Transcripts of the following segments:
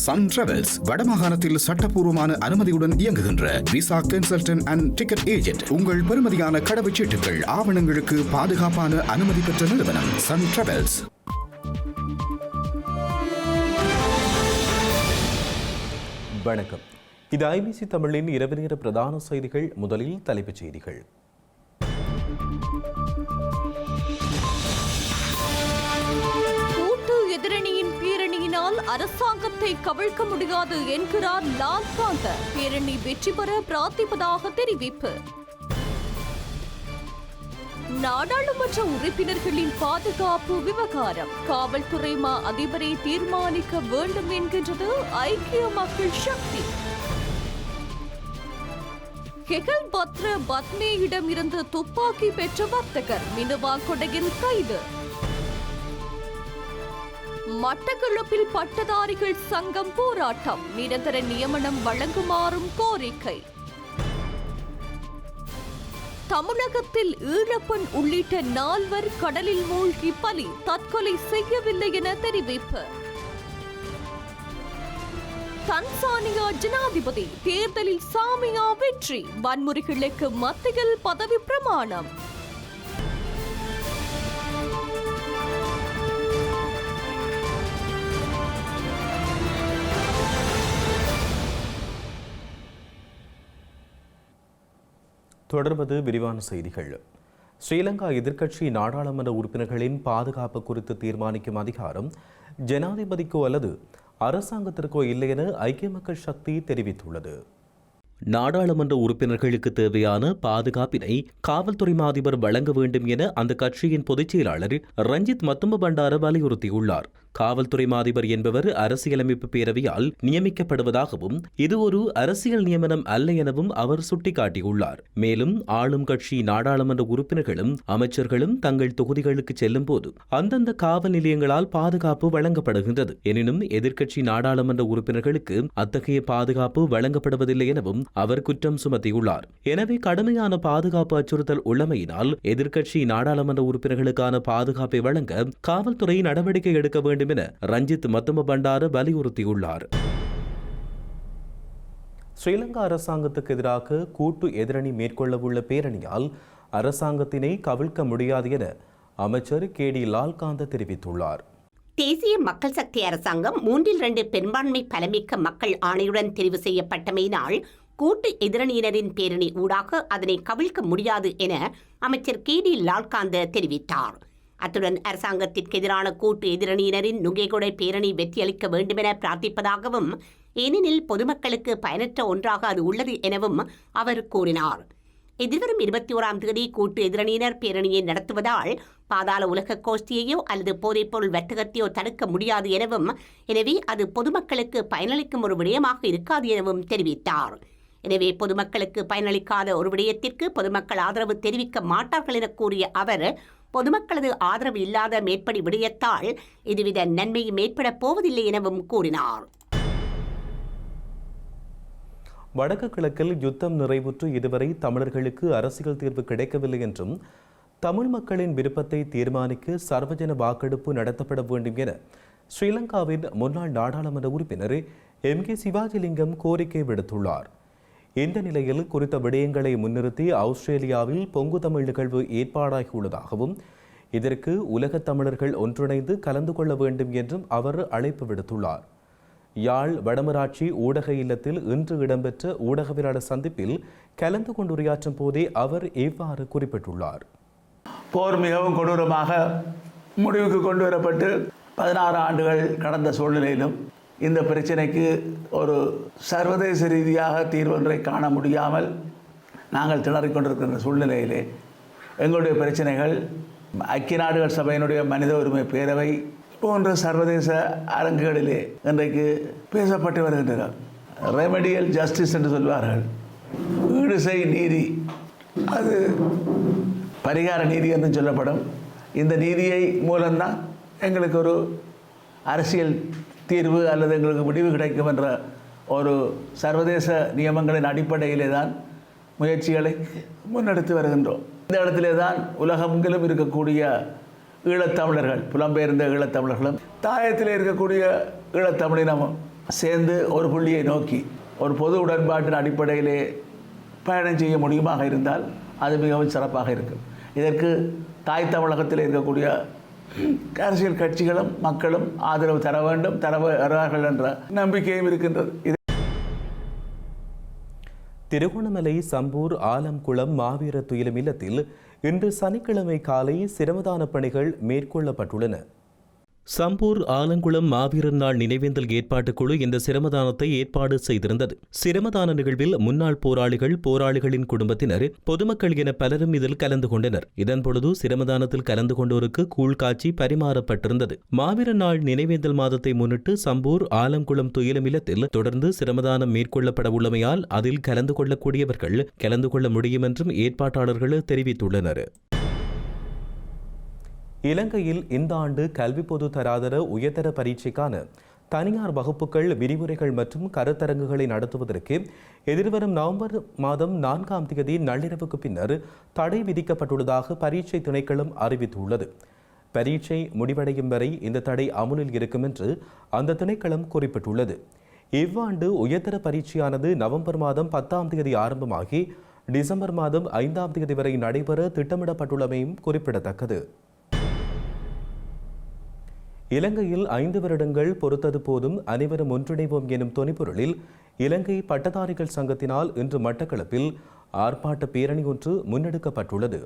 Sun travels வடமாகாணத்தில் சட்டப்பூர்வமான அனுமதியுடன் இயங்குகின்ற visa consultant and ticket agent. உங்கள் பெறுமதியான கடவுச்சீட்டுகள் ஆவணங்களுக்கு பாதுகாப்பான அனுமதி பெற்ற நிறுவனம் சன் டிராவல்ஸ். வணக்கம். இது ஐபிசி தமிழின் இரவு நேர பிரதான செய்திகள். முதலில் தலைப்புச் செய்திகள். எதிரணியின் பேரணியினால் அரசாங்கத்தை கவிழ்க்க முடியாது என்கிறார் லால்காந்த. பேரணி வெற்றி பெற பிரார்த்திப்பதாக தெரிவிப்பு. நாடாளுமன்ற உறுப்பினர்களின் பாதுகாப்பு விவகாரம் காவல்துறை அதிபரை தீர்மானிக்க வேண்டும் என்கின்றது ஐக்கிய மக்கள் சக்தி. கெகல் பத்ர பத்மேயிடம் இருந்து துப்பாக்கி பெற்ற வர்த்தகர் மினுவா கொடையில் கைது. மட்டக்களப்பில் பட்டதாரிகள் சங்கம் போராட்டம் நிரந்தர நியமனம் வழங்குமாறும் கோரிக்கை. தமிழகத்தில் ஈழப்பெண் உள்ளிட்ட 4 கடலில் மூழ்கி பலி, தற்கொலை செய்யவில்லை என தெரிவிப்பு. தன்சானியா ஜனாதிபதி தேர்தலில் சாமியா வெற்றி, வன்முறைகளுக்கு மத்தியில் பதவி பிரமாணம். தொடர்வது விரிவான செய்திகள். ஸ்ரீலங்கா எதிர்க்கட்சி நாடாளுமன்ற உறுப்பினர்களின் பாதுகாப்பு குறித்து தீர்மானிக்கும் அதிகாரம் ஜனாதிபதிக்கோ அல்லது அரசாங்கத்திற்கோ இல்லை என ஐக்கிய மக்கள் சக்தி தெரிவித்துள்ளது. நாடாளுமன்ற உறுப்பினர்களுக்கு தேவையான பாதுகாப்பினை காவல்துறை அதிபர் வழங்க வேண்டும் என அந்த கட்சியின் பொதுச் செயலாளர் ரஞ்சித் மத்தும பண்டார வலியுறுத்தியுள்ளார். காவல்துறை அதிபர் என்பவர் அரசியலமைப்பு பேரவையால் நியமிக்கப்படுவதாகவும் இது ஒரு அரசியல் நியமனம் அல்ல எனவும் அவர் சுட்டிக்காட்டியுள்ளார். மேலும் ஆளும் கட்சி நாடாளுமன்ற உறுப்பினர்களும் அமைச்சர்களும் தங்கள் தொகுதிகளுக்கு செல்லும் போது அந்தந்த காவல் நிலையங்களால் பாதுகாப்பு வழங்கப்படுகின்றது. எனினும் எதிர்க்கட்சி நாடாளுமன்ற உறுப்பினர்களுக்கு அத்தகைய பாதுகாப்பு வழங்கப்படுவதில்லை எனவும் அவர் குற்றம் சுமத்தியுள்ளார். எனவே கடுமையான பாதுகாப்பு அச்சுறுத்தல் உள்ளமையினால் எதிர்க்கட்சி நாடாளுமன்ற உறுப்பினர்களுக்கான பாதுகாப்பை வழங்க காவல்துறை நடவடிக்கை எடுக்க வேண்டும் என ரஞ்சித் மத்தும பண்டார வலியுறுத்தியுள்ளார். ஸ்ரீலங்கா அரசாங்கத்துக்கு எதிராக கூட்டு எதிரணி மேற்கொள்ளவுள்ள பேரணியால் அரசாங்கத்தினை கவிழ்க்க முடியாது என அமைச்சர் KD லால்காந்த தெரிவித்துள்ளார். தேசிய மக்கள் சக்தி அரசாங்கம் 3/2 பெரும்பான்மை பலமிக்க மக்கள் ஆணையுடன் தெரிவு செய்யப்பட்டமையினால் கூட்டு எதிரணியினரின் பேரணி ஊடாக அதனை கவிழ்க்க முடியாது என அமைச்சர் KD லால்காந்த தெரிவித்தார். அத்துடன் அரசாங்கத்திற்கு எதிரான கூட்டு எதிரணியினரின் நுகேகொடை பேரணி வெற்றியளிக்க வேண்டுமென பிரார்த்திப்பதாகவும், ஏனெனில் பொதுமக்களுக்கு பயனற்ற ஒன்றாக அது உள்ளது எனவும் அவர் கூறினார். எதிர்வரும் 21ஆம் தேதி கூட்டு எதிரணியினர் பேரணியை நடத்துவதால் பாதாள உலக கோஷ்டியையோ அல்லது போதைப்பொருள் வர்த்தகத்தையோ தடுக்க முடியாது எனவும், எனவே அது பொதுமக்களுக்கு பயனளிக்கும் ஒரு விடயமாக இருக்காது எனவும் தெரிவித்தார். எனவே பொதுமக்களுக்கு பயனளிக்காத ஒரு விடயத்திற்கு பொதுமக்கள் ஆதரவு தெரிவிக்க மாட்டார்கள் என கூறிய அவர், பொதுமக்களது ஆதரவு இல்லாத மேற்படி விடயத்தால் இதுவித நன்மையும் ஏற்படப் போவதில்லை எனவும் கூறினார். வடக்கு கிழக்கில் யுத்தம் நிறைவுற்று இதுவரை தமிழர்களுக்கு அரசியல் தீர்வு கிடைக்கவில்லை என்றும், தமிழ் மக்களின் விருப்பத்தை தீர்மானிக்க சர்வஜன வாக்கெடுப்பு நடத்தப்பட வேண்டும் என ஸ்ரீலங்காவின் முன்னாள் நாடாளுமன்ற உறுப்பினர் MK சிவாஜிலிங்கம் கோரிக்கை விடுத்துள்ளார். இந்த நிலையில் குறித்த விடயங்களை முன்னிறுத்தி ஆஸ்திரேலியாவில் பொங்கு தமிழ் நிகழ்வு ஏற்பாடாகியுள்ளதாகவும், இதற்கு உலகத் தமிழர்கள் ஒன்றிணைந்து கலந்து கொள்ள வேண்டும் என்றும் அவர் அழைப்பு விடுத்துள்ளார். யாழ் வடமராட்சி ஊடக இல்லத்தில் இன்று இடம்பெற்ற ஊடகவியலாளர் சந்திப்பில் கலந்து கொண்டு உரையாற்றும் போதே அவர் இவ்வாறு குறிப்பிட்டுள்ளார். போர் மிகவும் கொடூரமாக முடிவுக்கு கொண்டு வரப்பட்டு 16 ஆண்டுகள் கடந்த சூழ்நிலையிலும் இந்த பிரச்சனைக்கு ஒரு சர்வதேச ரீதியாக தீர்வொன்றை காண முடியாமல் நாங்கள் திணறிக்கொண்டிருக்கின்ற சூழ்நிலையிலே எங்களுடைய பிரச்சனைகள் ஐக்கிய நாடுகள் சபையினுடைய மனித உரிமை பேரவை போன்ற சர்வதேச அரங்குகளிலே இன்றைக்கு பேசப்பட்டு வருகின்றன. ரெமடியல் ஜஸ்டிஸ் என்று சொல்வார்கள், ஈடுசை நீதி, அது பரிகார நீதி என்று சொல்லப்படும். இந்த நீதியை மூலம்தான் எங்களுக்கு ஒரு அரசியல் தீர்வு அல்லது எங்களுக்கு முடிவு கிடைக்கும் என்ற ஒரு சர்வதேச நியமங்களின் அடிப்படையிலே தான் முயற்சிகளை முன்னெடுத்து வருகின்றோம். இந்த இடத்திலே தான் உலகமெங்கிலும் இருக்கக்கூடிய ஈழத்தமிழர்கள், புலம்பெயர்ந்த ஈழத்தமிழர்களும் தாயத்தில் இருக்கக்கூடிய ஈழத்தமிழினமும் சேர்ந்து ஒரு புள்ளியை நோக்கி ஒரு பொது உடன்பாட்டின் அடிப்படையிலே பயணம் செய்ய முடியுமாக இருந்தால் அது மிகவும் சிறப்பாக இருக்கும். இதற்கு தாய் தமிழகத்தில் இருக்கக்கூடிய அரசியல் கட்சிகளும் மக்களும் ஆதரவு தர வேண்டும், தர வருவார்கள் என்ற நம்பிக்கையும் இருக்கின்றது. திருகோணமலை சம்பூர் ஆலம்குளம் மாவீர துயிலும் இல்லத்தில் இன்று சனிக்கிழமை காலை சிரமதான பணிகள் மேற்கொள்ளப்பட்டுள்ளன. சம்பூர் ஆலங்குளம் மாவீரர் நாள் நினைவேந்தல் ஏற்பாட்டுக் குழு இந்த சிரமதானத்தை ஏற்பாடு செய்திருந்தது. சிரமதான நிகழ்வில் முன்னாள் போராளிகளின் குடும்பத்தினர், பொதுமக்கள் என பலரும் இதில் கலந்து கொண்டனர். இதன்பொழுது சிரமதானத்தில் கலந்து கொண்டோருக்கு கூழ் காட்சி பரிமாறப்பட்டிருந்தது. மாவீரர் நாள் நினைவேந்தல் மாதத்தை முன்னிட்டு சம்பூர் ஆலங்குளம் துயிலும் இல்லத்தில் தொடர்ந்து சிரமதானம் மேற்கொள்ளப்பட உள்ளமையால் அதில் கலந்து கொள்ளக்கூடியவர்கள் கலந்து கொள்ள முடியும் என்றும் ஏற்பாட்டாளர்கள் தெரிவித்துள்ளனர். இலங்கையில் இந்த ஆண்டு கல்வி பொது தராதர உயர்தர பரீட்சைக்கான தனியார் வகுப்புகள், விரிவுரைகள் மற்றும் கருத்தரங்குகளை நடத்துவதற்கு எதிர்வரும் நவம்பர் மாதம் 4ஆம் தேதி நள்ளிரவுக்கு பின்னர் தடை விதிக்கப்பட்டுள்ளதாக பரீட்சை திணைக்களம் அறிவித்துள்ளது. பரீட்சை முடிவடையும் வரை இந்த தடை அமுலில் இருக்கும் என்று அந்த திணைக்களம் குறிப்பிட்டுள்ளது. இவ்வாண்டு உயர்தர பரீட்சையானது நவம்பர் மாதம் 10ஆம் தேதி ஆரம்பமாகி டிசம்பர் மாதம் 5ஆம் தேதி வரை நடைபெற திட்டமிடப்பட்டுள்ளமையும் குறிப்பிடத்தக்கது. இலங்கையில் 5 வருடங்கள் பொறுத்தது போதும், அனைவரும் ஒன்றிணைவோம் எனும் தொனிப்பொருளில் இலங்கை பட்டதாரிகள் சங்கத்தினால் இன்று மட்டக்களப்பில் ஆர்ப்பாட்ட பேரணி ஒன்று முன்னெடுக்கப்பட்டுள்ளது.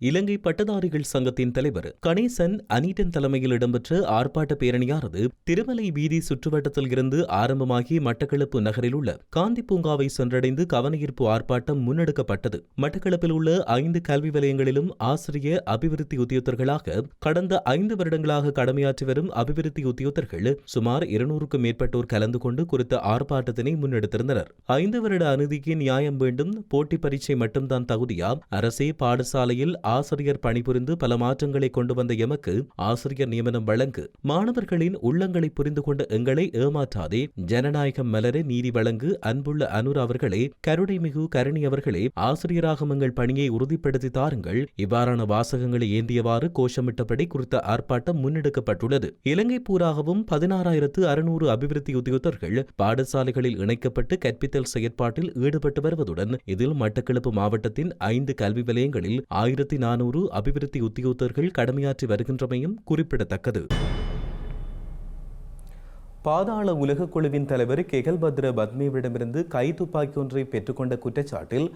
இலங்கை பட்டதாரிகள் சங்கத்தின் தலைவர் கணேசன் அனீட்டன் தலைமையில் இடம்பெற்ற ஆர்ப்பாட்ட பேரணியானது திருமலை வீதி சுற்றுவட்டத்தில் இருந்து ஆரம்பமாகி மட்டக்களப்பு நகரில் உள்ள காந்தி பூங்காவை சென்றடைந்து கவனஈர்ப்பு ஆர்ப்பாட்டம் முன்னெடுக்கப்பட்டது. மட்டக்களப்பில் உள்ள 5 கல்வி வலயங்களிலும் ஆசிரிய அபிவிருத்தி உத்தியோகத்தர்களாக கடந்த 5 வருடங்களாக கடமையாற்றி வரும் அபிவிருத்தி உத்தியோகத்தர்கள் சுமார் 200க்கும் மேற்பட்டோர் கலந்து கொண்டு குறித்த ஆர்ப்பாட்டத்தினை முன்னெடுத்திருந்தனர். 5 வருட அநீதிக்கு நியாயம் வேண்டும், போட்டி பரீட்சை மட்டும்தான் தகுதியா, அரசே பாடசாலையில் ஆசிரியர் பணிபுரிந்து பல மாற்றங்களை கொண்டு வந்த எமக்கு ஆசிரியர் நியமனம் வழங்கு, மாணவர்களின் உள்ளங்களை புரிந்து கொண்ட எங்களை ஏமாற்றாதே, ஜனநாயகம் மலர நீதி வழங்கு, அன்புள்ள அனுர் அவர்களே, கருணைமிகு கருணி அவர்களே, ஆசிரியராக எங்கள் பணியை உறுதிப்படுத்தி தாருங்கள், இவ்வாறான வாசகங்களை ஏந்தியவாறு கோஷமிட்டபடி குறித்த ஆர்ப்பாட்டம் முன்னெடுக்கப்பட்டுள்ளது. இலங்கை பூராகவும் 16,600 அபிவிருத்தி உத்தியோகத்தர்கள் பாடசாலைகளில் இணைக்கப்பட்டு கற்பித்தல் செயற்பாட்டில் ஈடுபட்டு வருவதுடன் இதில் மட்டக்களப்பு மாவட்டத்தின் 5 கல்வி வலயங்களில் 1400 அபிவிருத்தி உத்தியோகத்தர்கள் கடமையாற்றி வருகின்றமையும் குறிப்பிடத்தக்கது. பாதாள உலக குழுவின் தலைவர் கெகல்பத்ர பத்மேவிடமிருந்து கைத்துப்பாக்கி ஒன்றை பெற்றுக்கொண்ட குற்றச்சாட்டில்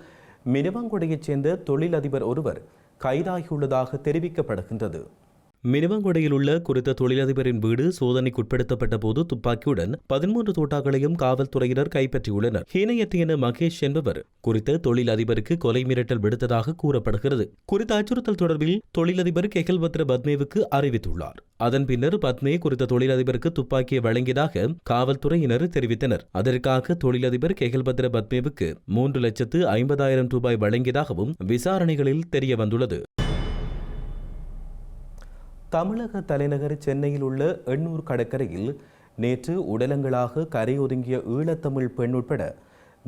மினுவாங்குடையைச் சேர்ந்த தொழிலதிபர் ஒருவர் கைதாகியுள்ளதாக தெரிவிக்கப்படுகின்றது. மினுவாங்குடையில் உள்ள குறித்த தொழிலதிபரின் வீடு சோதனைக்குட்படுத்தப்பட்ட போது துப்பாக்கியுடன் 13 தோட்டாக்களையும் காவல்துறையினர் கைப்பற்றியுள்ளனர். ஹீனயத்தியன மகேஷ் என்பவர் குறித்த தொழிலதிபருக்கு கொலை மிரட்டல் விடுத்ததாக கூறப்படுகிறது. குறித்த அச்சுறுத்தல் தொடர்பில் தொழிலதிபர் கெகல்பத்ர பத்மேவுக்கு அறிவித்துள்ளார். அதன் பின்னர் பத்மே குறித்த தொழிலதிபருக்கு துப்பாக்கியை வழங்கியதாக காவல்துறையினர் தெரிவித்தனர். அதற்காக தொழிலதிபர் கெகல்பத்ர பத்மேவுக்கு 3,50,000 ரூபாய் வழங்கியதாகவும் விசாரணைகளில் தெரிய வந்துள்ளது. தமிழக தலைநகர் சென்னையில் உள்ள எண்ணூர் கடற்கரையில் நேற்று உடலங்களாக கரையொதுங்கிய ஈழத்தமிழ் பெண் உட்பட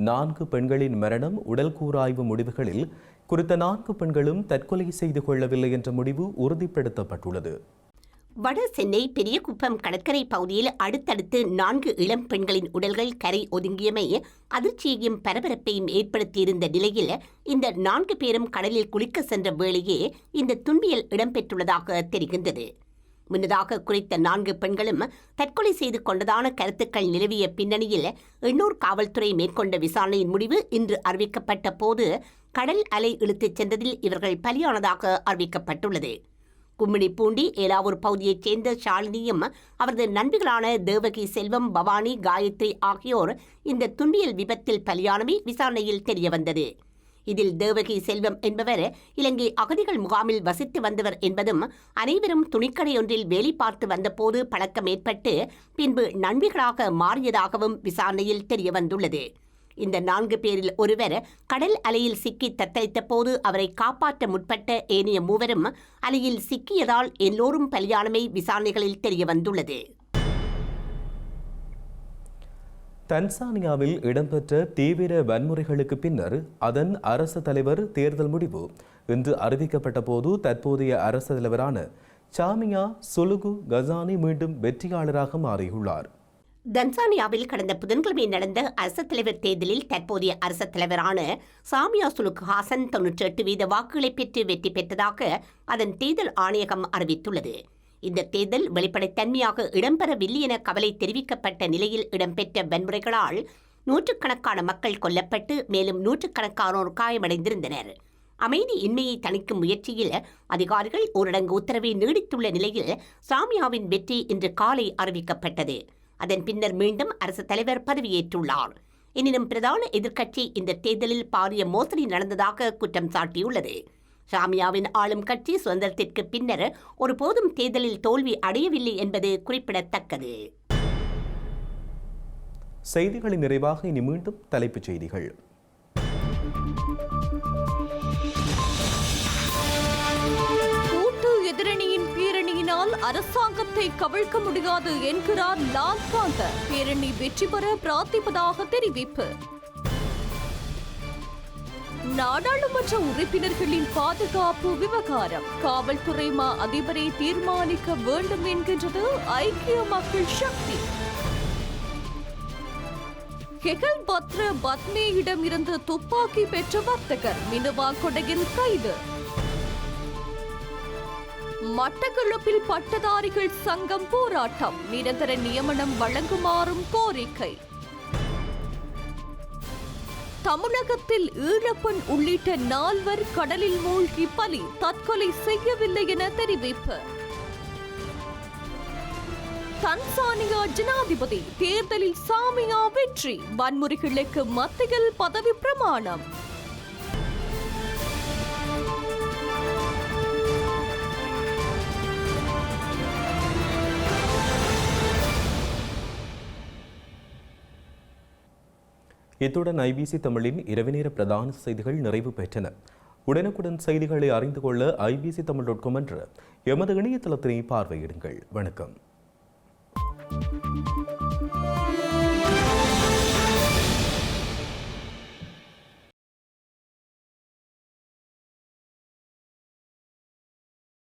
4 பெண்களின் மரணம். உடல் கூராய்வு முடிவுகளில் குறித்த 4 பெண்களும் தற்கொலை செய்து கொள்ளவில்லை என்ற முடிவு உறுதிப்படுத்தப்பட்டுள்ளது. வட சென்னை பெரியகுப்பம் கடற்கரை பகுதியில் அடுத்தடுத்து 4 இளம் பெண்களின் உடல்கள் கரை ஒதுங்கியமை அதிர்ச்சியையும் பரபரப்பையும் ஏற்படுத்தியிருந்த நிலையில் இந்த 4 பேரும் கடலில் குளிக்க சென்ற வேளையே இந்த துன்பியல் இடம்பெற்றுள்ளதாக தெரிகின்றது. முன்னதாக குறித்த 4 பெண்களும் தற்கொலை செய்து கொண்டதான கருத்துக்கள் நிலவிய பின்னணியில் எண்ணூர் காவல்துறை மேற்கொண்ட விசாரணையின் முடிவு இன்று அறிவிக்கப்பட்ட போது கடல் அலை இழுத்துச் சென்றதில் இவர்கள் பலியானதாக அறிவிக்கப்பட்டுள்ளது. கும்மிடிப்பூண்டி ஏலாவூர் பகுதியைச் சேர்ந்த ஷாலினியும் அவரது நண்பிகளான தேவகி செல்வம், பவானி, காயத்ரி ஆகியோர் இந்த துன்பியல் விபத்தில் பலியானமை விசாரணையில் தெரியவந்தது. இதில் தேவகி செல்வம் என்பவர் இலங்கை அகதிகள் முகாமில் வசித்து வந்தவர் என்பதும், அனைவரும் துணிக்கடையொன்றில் வேலை பார்த்து வந்தபோது பழக்கம் ஏற்பட்டு பின்பு நண்பிகளாக மாறியதாகவும் விசாரணையில் தெரியவந்துள்ளது. இந்த 4 பேரில் ஒருவர் கடல் அலையில் சிக்கி தத்தளித்த போது அவரை காப்பாற்ற முற்பட்ட ஏனைய 3வரும் அலையில் சிக்கியதால் எல்லோரும் பலியானமை விசாரணைகளில் தெரியவந்துள்ளது. தன்சானியாவில் இடம்பெற்ற தீவிர வன்முறைகளுக்கு பின்னர் அதன் அரசு தலைவர் தேர்தல் முடிவு இன்று அறிவிக்கப்பட்ட போது தற்போதைய அரசு தலைவரான சாமியா சுலுகு கசானி மீண்டும் வெற்றியாளராக மாறியுள்ளார். தன்சானியாவில் கடந்த புதன்கிழமை நடந்த அரசுத் தலைவர் தேர்தலில் தற்போதைய அரசுத் தலைவரான சாமியா சுலுக் ஹாசன் 98% வாக்குகளை பெற்று வெற்றி பெற்றதாக அதன் தேர்தல் ஆணையகம் அறிவித்துள்ளது. இந்த தேர்தல் வெளிப்படைத்தன்மையாக இடம்பெறவில்லை என கவலை தெரிவிக்கப்பட்ட நிலையில் இடம்பெற்ற வன்முறைகளால் நூற்றுக்கணக்கான மக்கள் கொல்லப்பட்டு மேலும் நூற்றுக்கணக்கானோர் காயமடைந்திருந்தனர். அமைதி இன்மையை தணிக்கும் முயற்சியில் அதிகாரிகள் ஊரடங்கு உத்தரவை நீடித்துள்ள நிலையில் சாமியாவின் வெற்றி இன்று காலை அறிவிக்கப்பட்டது. அதன் பின்னர் மீண்டும் அரசுத் தலைவர் பதவியேற்றுள்ளார். எனினும் பிரதான எதிர்க்கட்சி இந்த தேர்தலில் பாரிய மோசடி நடந்ததாக குற்றம் சாட்டியுள்ளது. சாமியாவின் ஆளும் கட்சி சுதந்திரத்திற்கு பின்னர் ஒருபோதும் தேர்தலில் தோல்வி அடையவில்லை என்பது குறிப்பிடத்தக்கது. செய்திகளின் நிறைவாக இனி மீண்டும் தலைப்புச் செய்திகள். எதிரணியின் பேரணியினால் அரசாங்கத்தை கவிழ்க்க முடியாது என்கிறார் லால்காந்த. பேரணி வெற்றி பெற பிரார்த்திப்பதாக தெரிவிப்பு. நாடாளுமன்ற உறுப்பினர்களின் பாதுகாப்பு விவகாரம் காவல்துறை அதிபரை தீர்மானிக்க வேண்டும் என்கின்றது ஐக்கிய மக்கள் சக்தி. ஹெகல் பத்ர பத்மேயிடம் இருந்து துப்பாக்கி பெற்ற வர்த்தகர் மினுவா கொடகில் கைது. மட்டக்களப்பில் பட்டதாரிகள் சங்கம் போராட்டம் நிரந்தர நியமனம் வழங்குமாறும் கோரிக்கை. தமிழகத்தில் ஈழப்பெண் உள்ளிட்ட 4 கடலில் மூழ்கி பலி தற்கொலை செய்யவில்லை என தெரிவிப்பு. தன்சானியா ஜனாதிபதி தேர்தலில் சாமியா வெற்றி வன்முறைகளுக்கு மத்தியில் பதவி பிரமாணம். இத்துடன் ஐபிசி தமிழின் இரவு நேர பிரதான செய்திகள் நிறைவு பெற்றன. உடனுக்குடன் செய்திகளை அறிந்து கொள்ள ibctamil.com என்ற எமது இணையதளத்தினை பார்வையிடுங்கள். வணக்கம்.